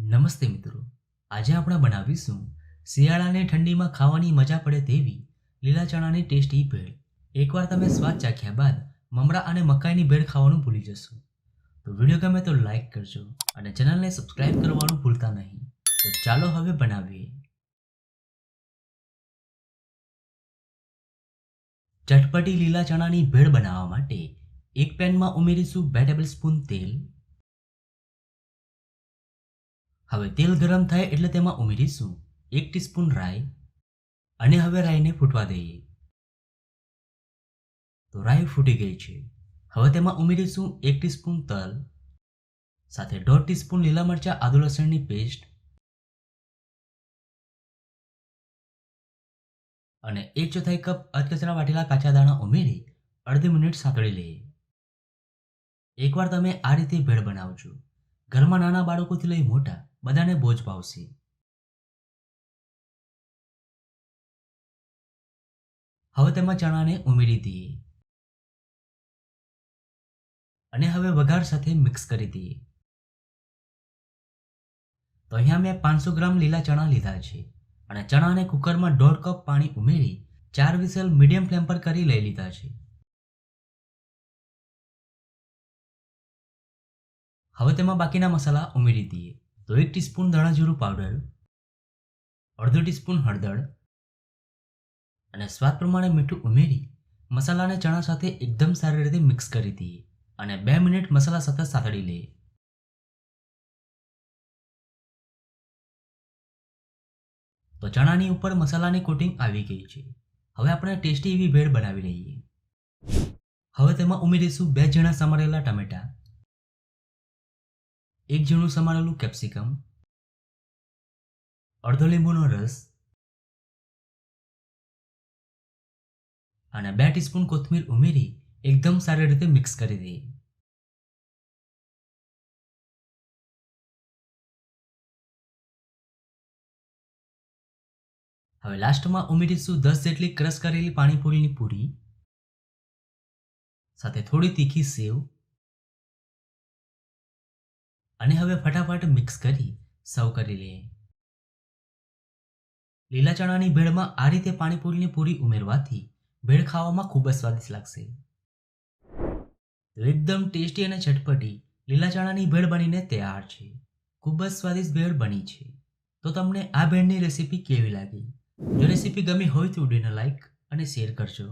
નમસ્તે મિત્રો, આજે આપણે બનાવીશું શિયાળાને ઠંડીમાં ખાવાની મજા પડે તેવી લીલા ચણાની ટેસ્ટી ભેળ. એકવાર તમે સ્વાદ ચાખ્યા બાદ મમરા અને મકાઈની ભેળ ખાવાનું ભૂલી જશો. તો વિડીયો ગમે તો લાઈક કરજો અને ચેનલને સબસ્ક્રાઇબ કરવાનું ભૂલતા નહીં. તો ચાલો હવે બનાવીએ. ચટપટી લીલા ચણાની ભેળ બનાવવા માટે એક પેનમાં ઉમેરીશું 2 ટેબલસ્પૂન તેલ. હવે તેલ ગરમ થાય એટલે તેમાં ઉમેરીશું 1 ટીસ્પૂન રાઈ અને હવે રાઈને ફૂટવા દઈએ. તો રાઈ ફૂટી ગઈ છે. હવે તેમાં ઉમેરીશું 1 ટીસ્પૂન તલ, સાથે 1.5 ટીસ્પૂન લીલા મરચાં આદુ લસણની પેસ્ટ અને 1/4 કપ અધકચરા વાટેલા કાચા દાણા ઉમેરી અડધી મિનિટ સાંતળી લઈએ. એકવાર તમે આ રીતે ભેળ બનાવજો, ઘરમાં નાના બાળકોથી લઈ મોટા બધાને બહુ જ ભાવશે. હવે તેમાં ચણાને ઉમેરી દઈએ અને હવે વઘાર સાથે મિક્સ કરી દઈએ. તો અહીંયા મેં 500 ગ્રામ લીલા ચણા લીધા છે અને ચણાને કુકરમાં 1.5 કપ પાણી ઉમેરી 4 વિસલ મીડિયમ ફ્લેમ પર કરી લઈ લીધા છે. હવે તેમાં બાકીના મસાલા ઉમેરી દઈએ. તો 1 ટીસ્પૂન ધાણા જીરું પાવડર, અડધો ટીસ્પૂન હળદર અને સ્વાદ પ્રમાણે મીઠું ઉમેરી મસાલાને ચણા સાથે એકદમ સારી રીતે મિક્સ કરી દઈએ અને 2 મિનિટ મસાલા સાથે સાતળી લઈએ. તો ચણાની ઉપર મસાલાની કોટિંગ આવી ગઈ છે. હવે આપણે ટેસ્ટી એવી ભેળ બનાવી લઈએ. હવે તેમાં ઉમેરીશું 2 ઝીણા સમારેલા ટમેટા, 1 ઝીણું સમારેલું કેપ્સિકમ, અડધો લીંબુનો રસ અને 2 ટીસ્પૂન કોથમીર ઉમેરી એકદમ સારી રીતે મિક્સ કરી દઈએ. હવે લાસ્ટમાં ઉમેરીશું 10 જેટલી ક્રશ કરેલી પાણીપુરીની પૂરી, સાથે થોડી તીખી સેવ અને હવે ફટાફટ મિક્સ કરી સર્વ કરી લઈએ. લીલા ચણાની ભેળમાં આ રીતે પાણીપુરીની પૂરી ઉમેરવાથી ભેળ ખાવામાં ખૂબ જ સ્વાદિષ્ટ લાગશે. તો એકદમ ટેસ્ટી અને ચટપટી લીલા ચણાની ભેળ બનીને તૈયાર છે. ખૂબ જ સ્વાદિષ્ટ ભેળ બની છે. તો તમને આ ભેળની રેસીપી કેવી લાગી? જો રેસીપી ગમી હોય તો વિડીયોને લાઈક અને શેર કરજો.